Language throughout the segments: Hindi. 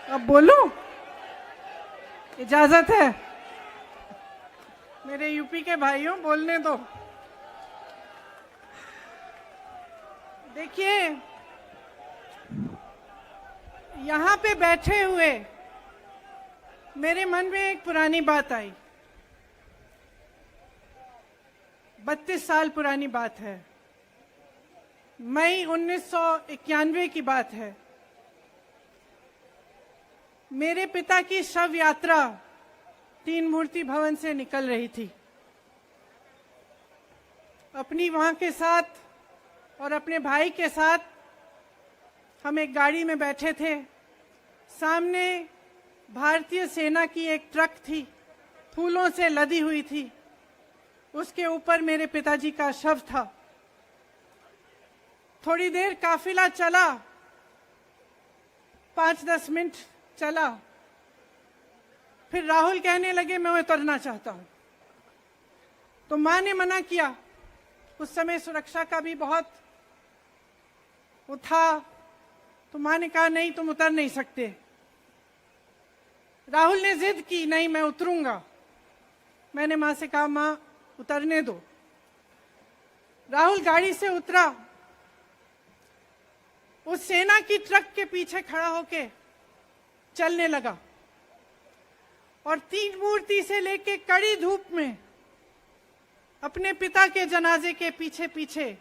अब बोलूं? इजाजत है? मेरे यूपी के भाइयों, बोलने दो। देखिए, यहां पे बैठे हुए मेरे मन में एक पुरानी बात आई। 32 साल पुरानी बात है। मई 1991 की बात है। मेरे पिता की शव यात्रा तीन मूर्ति भवन से निकल रही थी। अपनी मां के साथ और अपने भाई के साथ हम एक गाड़ी में बैठे थे। सामने भारतीय सेना की एक ट्रक थी, फूलों से लदी हुई थी। उसके ऊपर मेरे पिताजी का शव था। थोड़ी देर काफिला चला, 5-10 मिनट चला। फिर राहुल कहने लगे मैं उतरना चाहता हूं। तो मां ने मना किया। उस समय सुरक्षा का भी बहुत वो था। तो मां ने कहा नहीं, तुम उतर नहीं सकते। राहुल ने जिद की, नहीं मैं उतरूंगा। मैंने मां से कहा मां उतरने दो। राहुल गाड़ी से उतरा। उस सेना की ट्रक के पीछे खड़ा होके चलने लगा और तीन मूर्ति से लेके कड़ी धूप में अपने पिता के जनाजे के पीछे पीछे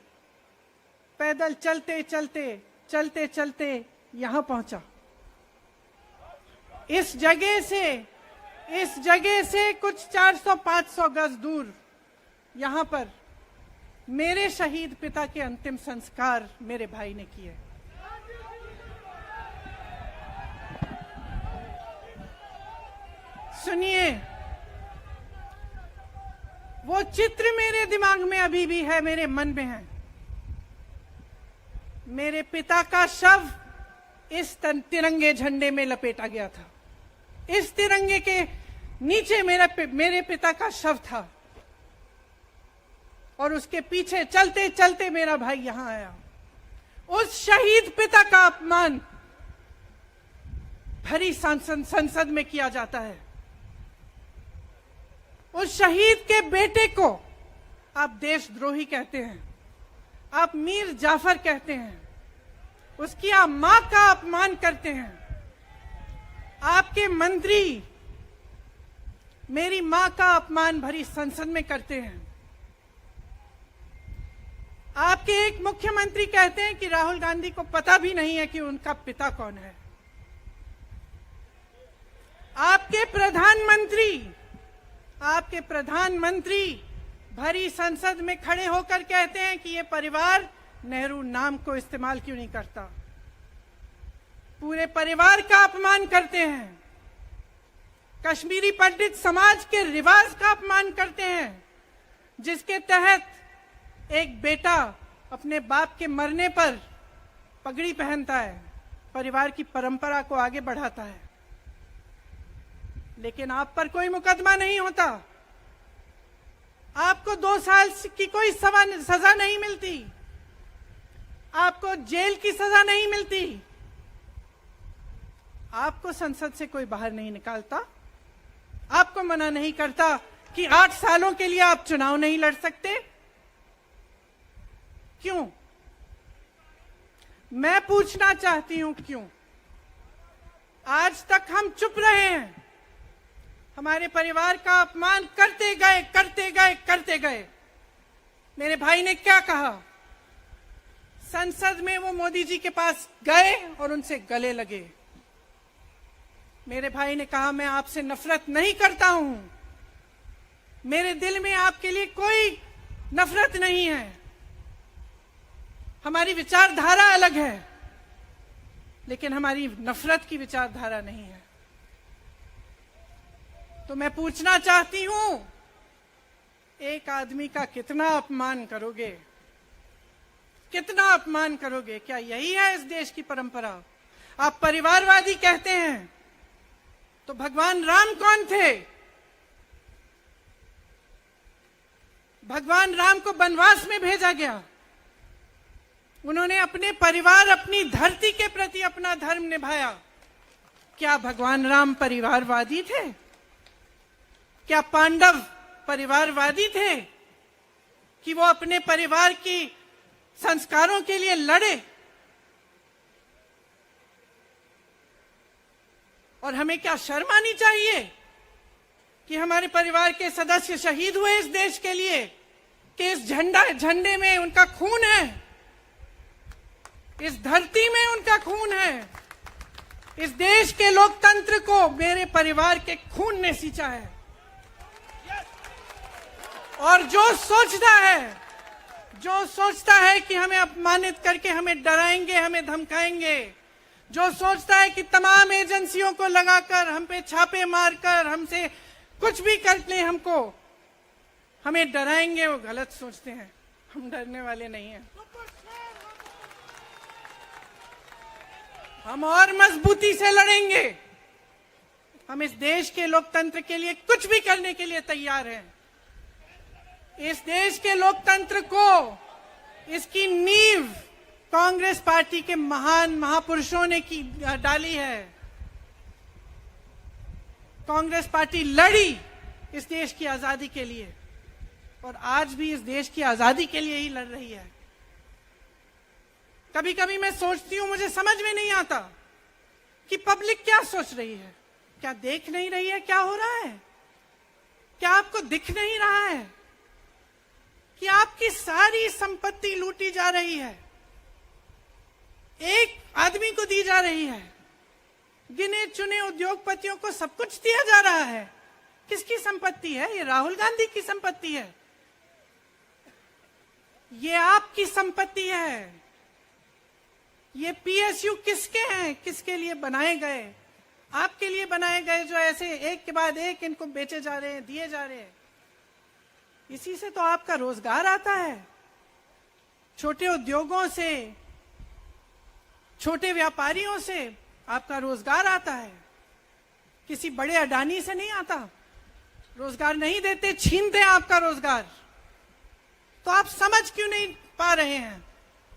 पैदल चलते चलते चलते चलते यहां पहुंचा। इस जगह से कुछ 400-500 गज दूर यहां पर मेरे शहीद पिता के अंतिम संस्कार मेरे भाई ने किए। सुनिए, वो चित्र मेरे दिमाग में अभी भी है, मेरे मन में है। मेरे पिता का शव इस तिरंगे झंडे में लपेटा गया था। इस तिरंगे के नीचे मेरे पिता का शव था और उसके पीछे चलते चलते मेरा भाई यहां आया। उस शहीद पिता का अपमान भरी संसद में किया जाता है। उस शहीद के बेटे को आप देशद्रोही कहते हैं, आप मीर जाफर कहते हैं, उसकी आप मां का अपमान करते हैं। आपके मंत्री मेरी मां का अपमान भरी संसद में करते हैं। आपके एक मुख्यमंत्री कहते हैं कि राहुल गांधी को पता भी नहीं है कि उनका पिता कौन है। आपके प्रधानमंत्री भरी संसद में खड़े होकर कहते हैं कि ये परिवार नेहरू नाम को इस्तेमाल क्यों नहीं करता। पूरे परिवार का अपमान करते हैं। कश्मीरी पंडित समाज के रिवाज का अपमान करते हैं, जिसके तहत एक बेटा अपने बाप के मरने पर पगड़ी पहनता है, परिवार की परंपरा को आगे बढ़ाता है। लेकिन आप पर कोई मुकदमा नहीं होता। आपको 2 साल की कोई सजा नहीं मिलती। आपको जेल की सजा नहीं मिलती। आपको संसद से कोई बाहर नहीं निकालता। आपको मना नहीं करता कि 8 सालों के लिए आप चुनाव नहीं लड़ सकते। क्यों? मैं पूछना चाहती हूं, क्यों? आज तक हम चुप रहे हैं। हमारे परिवार का अपमान करते गए। मेरे भाई ने क्या कहा? संसद में वो मोदी जी के पास गए और उनसे गले लगे। मेरे भाई ने कहा मैं आपसे नफरत नहीं करता हूं, मेरे दिल में आपके लिए कोई नफरत नहीं है। हमारी विचारधारा अलग है, लेकिन हमारी नफरत की विचारधारा नहीं है। तो मैं पूछना चाहती हूं, एक आदमी का कितना अपमान करोगे? कितना अपमान करोगे? क्या यही है इस देश की परंपरा? आप परिवारवादी कहते हैं, तो भगवान राम कौन थे? भगवान राम को वनवास में भेजा गया। उन्होंने अपने परिवार, अपनी धरती के प्रति अपना धर्म निभाया। क्या भगवान राम परिवारवादी थे? क्या पांडव परिवारवादी थे कि वो अपने परिवार की संस्कारों के लिए लड़े? और हमें क्या शर्म आनी चाहिए कि हमारे परिवार के सदस्य शहीद हुए इस देश के लिए, कि इस झंडे में उनका खून है, इस धरती में उनका खून है, इस देश के लोकतंत्र को मेरे परिवार के खून ने सींचा है। और जो सोचता है कि हमें अपमानित करके हमें डराएंगे, हमें धमकाएंगे, जो सोचता है कि तमाम एजेंसियों को लगाकर हम पे छापे मारकर हमसे कुछ भी कर ले, हमें डराएंगे, वो गलत सोचते हैं। हम डरने वाले नहीं हैं। हम और मजबूती से लड़ेंगे। हम इस देश के लोकतंत्र के लिए कुछ भी करने के लिए तैयार हैं। इस देश के लोकतंत्र को, इसकी नींव कांग्रेस पार्टी के महान महापुरुषों ने डाली है। कांग्रेस पार्टी लड़ी इस देश की आजादी के लिए और आज भी इस देश की आजादी के लिए ही लड़ रही है। कभी कभी मैं सोचती हूं, मुझे समझ में नहीं आता कि पब्लिक क्या सोच रही है। क्या देख नहीं रही है क्या हो रहा है? क्या आपको दिख नहीं रहा है कि आपकी सारी संपत्ति लूटी जा रही है, एक आदमी को दी जा रही है, गिने चुने उद्योगपतियों को सब कुछ दिया जा रहा है? किसकी संपत्ति है? ये राहुल गांधी की संपत्ति है, ये आपकी संपत्ति है। ये पीएसयू किसके हैं? किसके लिए बनाए गए? आपके लिए बनाए गए, जो ऐसे एक के बाद एक इनको बेचे जा रहे हैं, दिए जा रहे हैं। इसी से तो आपका रोजगार आता है। छोटे उद्योगों से, छोटे व्यापारियों से आपका रोजगार आता है। किसी बड़े अडानी से नहीं आता। रोजगार नहीं देते, छीनते हैं आपका रोजगार। तो आप समझ क्यों नहीं पा रहे हैं?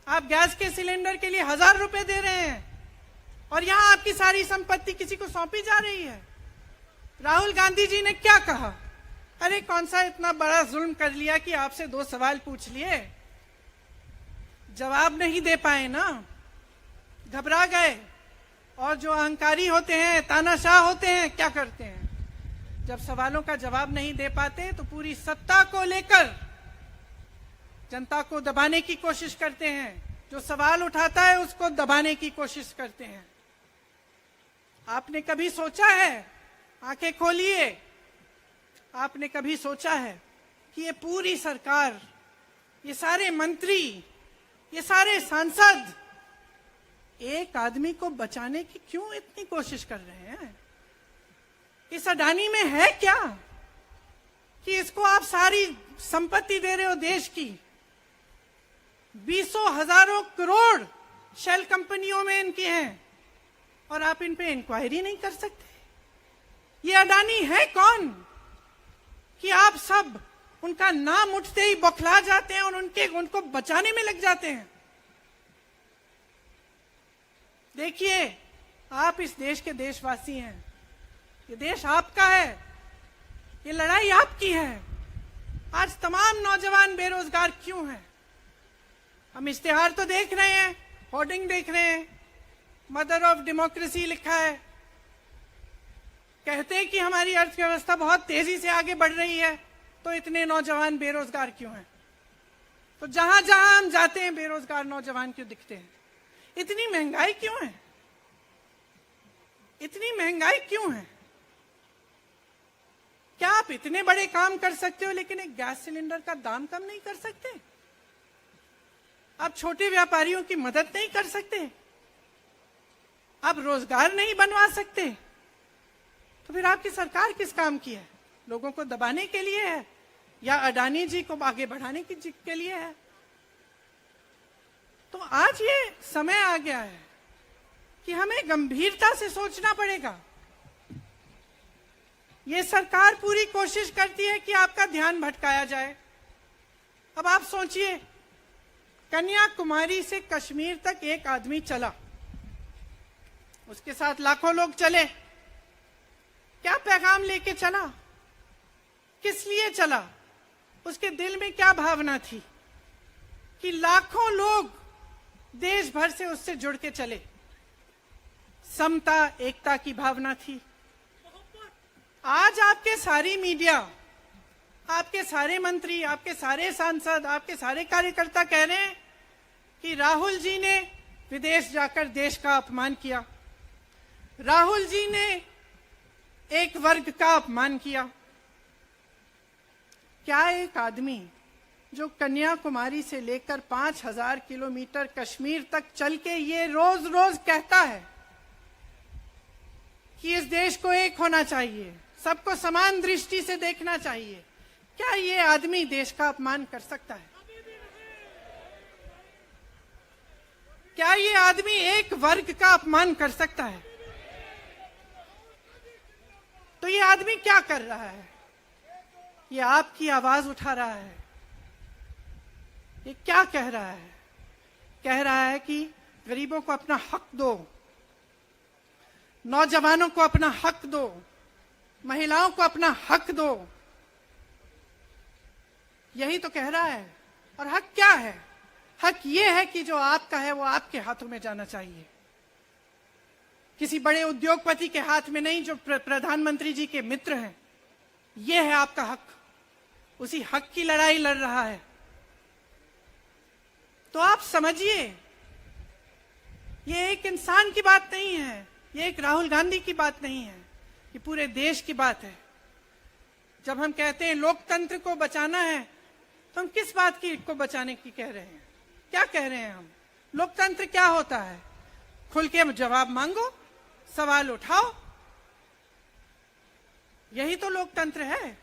आप गैस के सिलेंडर के लिए 1000 रुपए दे रहे हैं और यहां आपकी सारी संपत्ति किसी को सौंपी जा रही है। राहुल गांधी जी ने क्या कहा? अरे कौन सा इतना बड़ा जुल्म कर लिया कि आपसे 2 सवाल पूछ लिए, जवाब नहीं दे पाए ना, घबरा गए। और जो अहंकारी होते हैं, तानाशाह होते हैं, क्या करते हैं? जब सवालों का जवाब नहीं दे पाते तो पूरी सत्ता को लेकर जनता को दबाने की कोशिश करते हैं। जो सवाल उठाता है उसको दबाने की कोशिश करते हैं। आपने कभी सोचा है, आंखें खोलिए, आपने कभी सोचा है कि ये पूरी सरकार, ये सारे मंत्री, ये सारे सांसद एक आदमी को बचाने की क्यों इतनी कोशिश कर रहे हैं? इस अडानी में है क्या कि इसको आप सारी संपत्ति दे रहे हो देश की? 20 हजारों करोड़ शेल कंपनियों में इनकी हैं और आप इन पे इंक्वायरी नहीं कर सकते? ये अडानी है कौन कि आप सब उनका नाम उठते ही बौखला जाते हैं और उनको बचाने में लग जाते हैं? देखिए, आप इस देश के देशवासी हैं, ये देश आपका है, ये लड़ाई आपकी है। आज तमाम नौजवान बेरोजगार क्यों हैं? हम इश्तेहार तो देख रहे हैं, होर्डिंग देख रहे हैं, मदर ऑफ डेमोक्रेसी लिखा है, कहते हैं कि हमारी अर्थव्यवस्था बहुत तेजी से आगे बढ़ रही है, तो इतने नौजवान बेरोजगार क्यों हैं? तो जहां जहां हम जाते हैं बेरोजगार नौजवान क्यों दिखते हैं? इतनी महंगाई क्यों है? इतनी महंगाई क्यों है? क्या आप इतने बड़े काम कर सकते हो लेकिन एक गैस सिलेंडर का दाम कम नहीं कर सकते? आप छोटे व्यापारियों की मदद नहीं कर सकते? आप रोजगार नहीं बनवा सकते? तो फिर आपकी सरकार किस काम की है? लोगों को दबाने के लिए है या अडानी जी को आगे बढ़ाने के लिए है? तो आज ये समय आ गया है कि हमें गंभीरता से सोचना पड़ेगा। ये सरकार पूरी कोशिश करती है कि आपका ध्यान भटकाया जाए। अब आप सोचिए, कन्याकुमारी से कश्मीर तक एक आदमी चला, उसके साथ लाखों लोग चले। क्या पैगाम लेके चला, किस लिए चला, उसके दिल में क्या भावना थी कि लाखों लोग देश भर से उससे जुड़ के चले? समता, एकता की भावना थी। आज आपके सारी मीडिया, आपके सारे मंत्री, आपके सारे सांसद, आपके सारे कार्यकर्ता कह रहे हैं कि राहुल जी ने विदेश जाकर देश का अपमान किया, राहुल जी ने एक वर्ग का अपमान किया। क्या एक आदमी जो कन्याकुमारी से लेकर 5000 किलोमीटर कश्मीर तक चल के ये रोज रोज कहता है कि इस देश को एक होना चाहिए, सबको समान दृष्टि से देखना चाहिए, क्या ये आदमी देश का अपमान कर सकता है? क्या ये आदमी एक वर्ग का अपमान कर सकता है? तो ये आदमी क्या कर रहा है? ये आपकी आवाज उठा रहा है। ये क्या कह रहा है? कह रहा है कि गरीबों को अपना हक दो, नौजवानों को अपना हक दो, महिलाओं को अपना हक दो। यही तो कह रहा है। और हक क्या है? हक ये है कि जो आपका है वो आपके हाथों में जाना चाहिए, किसी बड़े उद्योगपति के हाथ में नहीं, जो प्रधानमंत्री जी के मित्र हैं। ये है आपका हक। उसी हक की लड़ाई लड़ रहा है। तो आप समझिए, ये एक इंसान की बात नहीं है, ये एक राहुल गांधी की बात नहीं है, ये पूरे देश की बात है। जब हम कहते हैं लोकतंत्र को बचाना है, तो हम किस बात की को बचाने की कह रहे हैं? क्या कह रहे हैं हम? लोकतंत्र क्या होता है? खुल के जवाब मांगो, सवाल उठाओ। यही तो लोकतंत्र है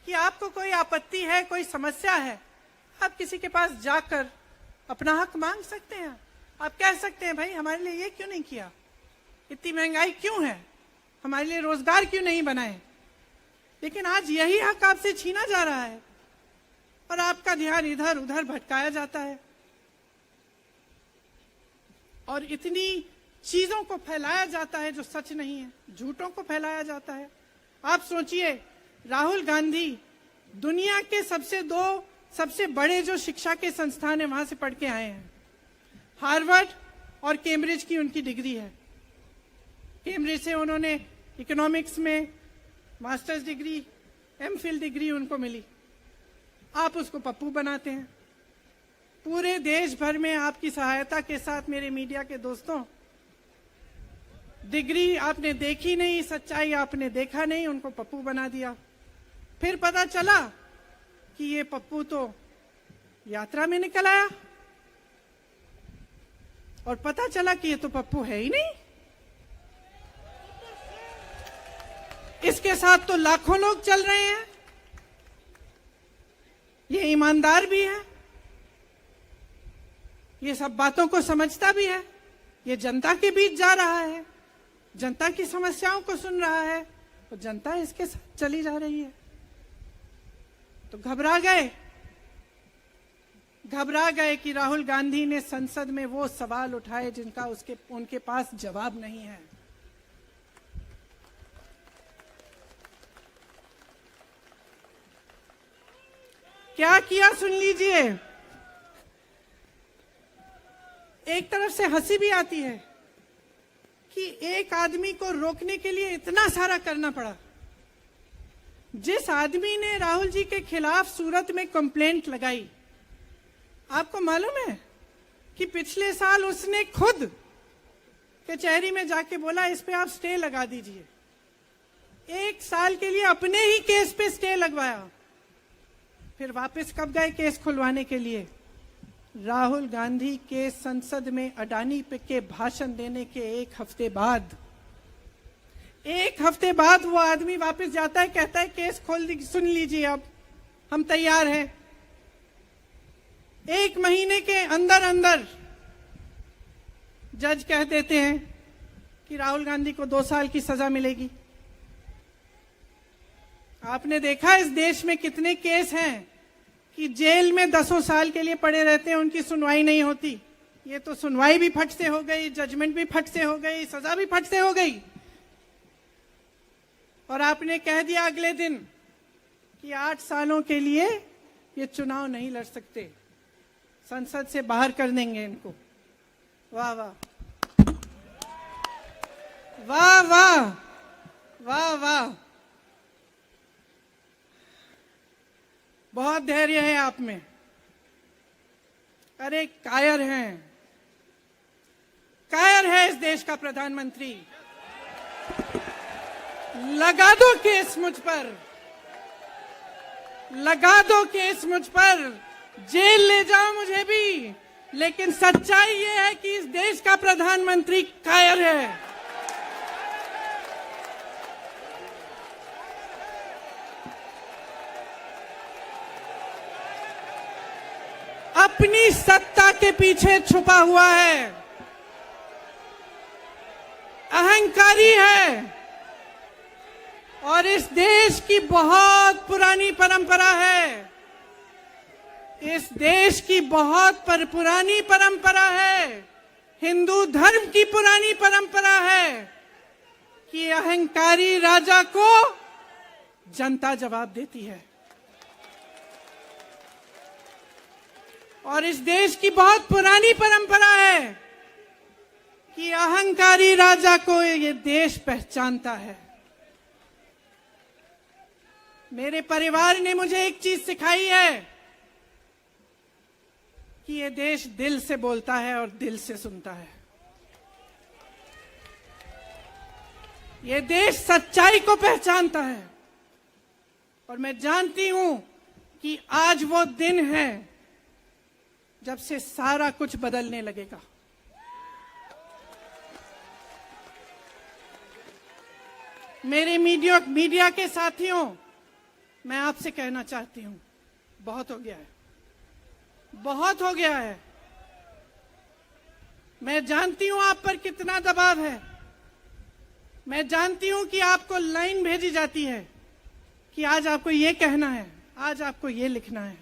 कि आपको कोई आपत्ति है, कोई समस्या है, आप किसी के पास जाकर अपना हक मांग सकते हैं। आप कह सकते हैं, भाई हमारे लिए ये क्यों नहीं किया, इतनी महंगाई क्यों है, हमारे लिए रोजगार क्यों नहीं बनाए। लेकिन आज यही हक आपसे छीना जा रहा है और आपका ध्यान इधर उधर भटकाया जाता है और इतनी चीजों को फैलाया जाता है जो सच नहीं है, झूठों को फैलाया जाता है। आप सोचिए, राहुल गांधी दुनिया के सबसे बड़े जो शिक्षा के संस्थान है वहां से पढ़ के आए हैं। हार्वर्ड और कैम्ब्रिज की उनकी डिग्री है। कैम्ब्रिज से उन्होंने इकोनॉमिक्स में मास्टर्स डिग्री, एमफिल डिग्री उनको मिली। आप उसको पप्पू बनाते हैं। पूरे देश भर में आपकी सहायता के साथ, मेरे मीडिया के दोस्तों, डिग्री आपने देखी नहीं, सच्चाई आपने देखा नहीं, उनको पप्पू बना दिया। फिर पता चला कि ये पप्पू तो यात्रा में निकल आया और पता चला कि ये तो पप्पू है ही नहीं। इसके साथ तो लाखों लोग चल रहे हैं। ये ईमानदार भी है, ये सब बातों को समझता भी है, ये जनता के बीच जा रहा है, जनता की समस्याओं को सुन रहा है, तो जनता इसके साथ चली जा रही है। तो घबरा गए कि राहुल गांधी ने संसद में वो सवाल उठाए जिनका उनके पास जवाब नहीं है। क्या किया सुन लीजिए। एक तरफ से हंसी भी आती है कि एक आदमी को रोकने के लिए इतना सारा करना पड़ा। जिस आदमी ने राहुल जी के खिलाफ सूरत में कंप्लेंट लगाई, आपको मालूम है कि पिछले साल उसने खुद कचहरी में जाके बोला इस पे आप स्टे लगा दीजिए। 1 साल के लिए अपने ही केस पे स्टे लगवाया। फिर वापस कब गए केस खुलवाने के लिए? राहुल गांधी के संसद में अडानी पे के भाषण देने के 1 हफ्ते बाद। 1 हफ्ते बाद वो आदमी वापस जाता है, कहता है केस खोल दी, सुन लीजिए अब हम तैयार हैं। 1 महीने के अंदर अंदर जज कह देते हैं कि राहुल गांधी को 2 साल की सजा मिलेगी। आपने देखा इस देश में कितने केस हैं कि जेल में 10 साल के लिए पड़े रहते हैं, उनकी सुनवाई नहीं होती। ये तो सुनवाई भी फट से हो गई, जजमेंट भी फट से हो गई, सजा भी फट से हो गई, और आपने कह दिया अगले दिन कि 8 सालों के लिए ये चुनाव नहीं लड़ सकते, संसद से बाहर कर देंगे इनको। वाह वाह वाह वाह वाह वाह, बहुत धैर्य है आप में। अरे कायर हैं, कायर है इस देश का प्रधानमंत्री। लगा दो केस मुझ पर, लगा दो केस मुझ पर, जेल ले जाओ मुझे भी, लेकिन सच्चाई ये है कि इस देश का प्रधानमंत्री कायर है। अपनी सत्ता के पीछे छुपा हुआ है, अहंकारी है, और इस देश की बहुत पुरानी परंपरा है, इस देश की बहुत पुरानी परंपरा है, हिंदू धर्म की पुरानी परंपरा है कि अहंकारी राजा को जनता जवाब देती है। और इस देश की बहुत पुरानी परंपरा है कि अहंकारी राजा को ये देश पहचानता है। मेरे परिवार ने मुझे एक चीज सिखाई है कि ये देश दिल से बोलता है और दिल से सुनता है। ये देश सच्चाई को पहचानता है, और मैं जानती हूं कि आज वो दिन है जब से सारा कुछ बदलने लगेगा। मेरे मीडिया के साथियों, मैं आपसे कहना चाहती हूं, बहुत हो गया है, बहुत हो गया है। मैं जानती हूं आप पर कितना दबाव है, मैं जानती हूं कि आपको लाइन भेजी जाती है कि आज आपको ये कहना है, आज आपको ये लिखना है,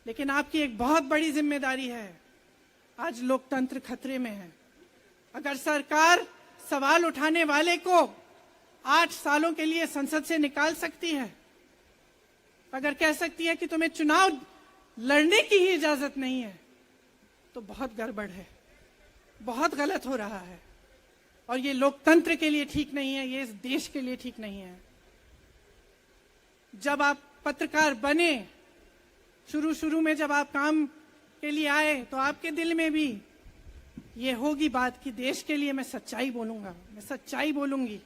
लेकिन आपकी एक बहुत बड़ी जिम्मेदारी है। आज लोकतंत्र खतरे में है। अगर सरकार सवाल उठाने वाले को 8 सालों के लिए संसद से निकाल सकती है, अगर कह सकती है कि तुम्हें चुनाव लड़ने की ही इजाजत नहीं है, तो बहुत गड़बड़ है, बहुत गलत हो रहा है, और ये लोकतंत्र के लिए ठीक नहीं है, ये इस देश के लिए ठीक नहीं है। जब आप पत्रकार बने, शुरू में जब आप काम के लिए आए, तो आपके दिल में भी ये होगी बात कि देश के लिए मैं सच्चाई बोलूंगा, मैं सच्चाई बोलूंगी।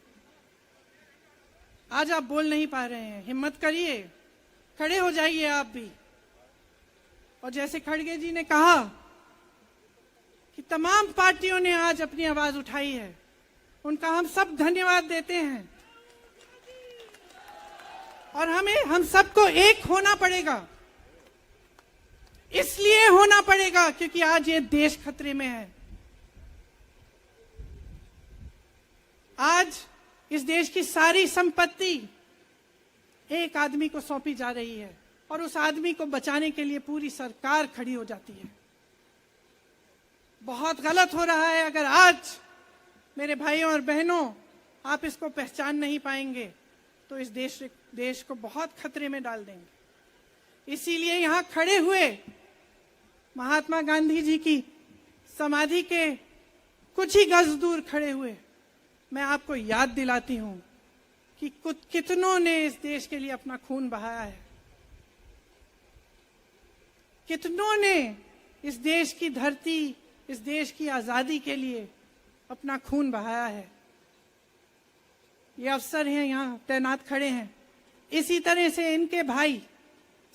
आज आप बोल नहीं पा रहे हैं, हिम्मत करिए, खड़े हो जाइए आप भी। और जैसे खड़गे जी ने कहा कि तमाम पार्टियों ने आज अपनी आवाज उठाई है, उनका हम सब धन्यवाद देते हैं। और हम सबको एक होना पड़ेगा, इसलिए होना पड़ेगा क्योंकि आज ये देश खतरे में है। आज इस देश की सारी संपत्ति एक आदमी को सौंपी जा रही है, और उस आदमी को बचाने के लिए पूरी सरकार खड़ी हो जाती है। बहुत गलत हो रहा है। अगर आज मेरे भाइयों और बहनों आप इसको पहचान नहीं पाएंगे, तो इस देश को बहुत खतरे में डाल देंगे। इसीलिए यहां खड़े हुए महात्मा गांधी जी की समाधि के कुछ ही गज दूर खड़े हुए मैं आपको याद दिलाती हूं कि कितनों ने इस देश के लिए अपना खून बहाया है, कितनों ने इस देश की धरती, इस देश की आजादी के लिए अपना खून बहाया है। ये अफसर हैं यहाँ तैनात खड़े हैं, इसी तरह से इनके भाई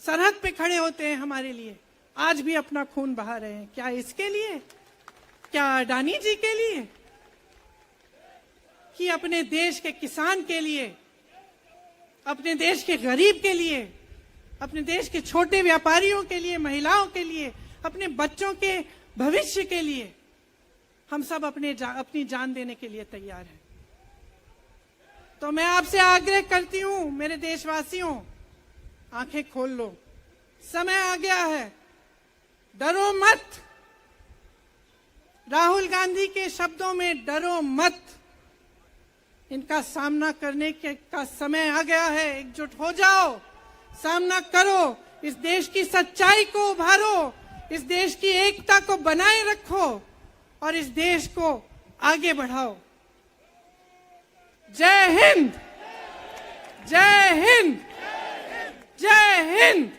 सरहद पे खड़े होते हैं हमारे लिए, आज भी अपना खून बहा रहे हैं। क्या इसके लिए, क्या अडानी जी के लिए, कि अपने देश के किसान के लिए, अपने देश के गरीब के लिए, अपने देश के छोटे व्यापारियों के लिए, महिलाओं के लिए, अपने बच्चों के भविष्य के लिए हम सब अपनी जान देने के लिए तैयार हैं। तो मैं आपसे आग्रह करती हूं, मेरे देशवासियों, आंखें खोल लो, समय आ गया है, डरो मत, राहुल गांधी के शब्दों में डरो मत, इनका सामना करने का समय आ गया है। एकजुट हो जाओ, सामना करो, इस देश की सच्चाई को उभारो, इस देश की एकता को बनाए रखो और इस देश को आगे बढ़ाओ। जय हिंद, जय हिंद, जय हिंद।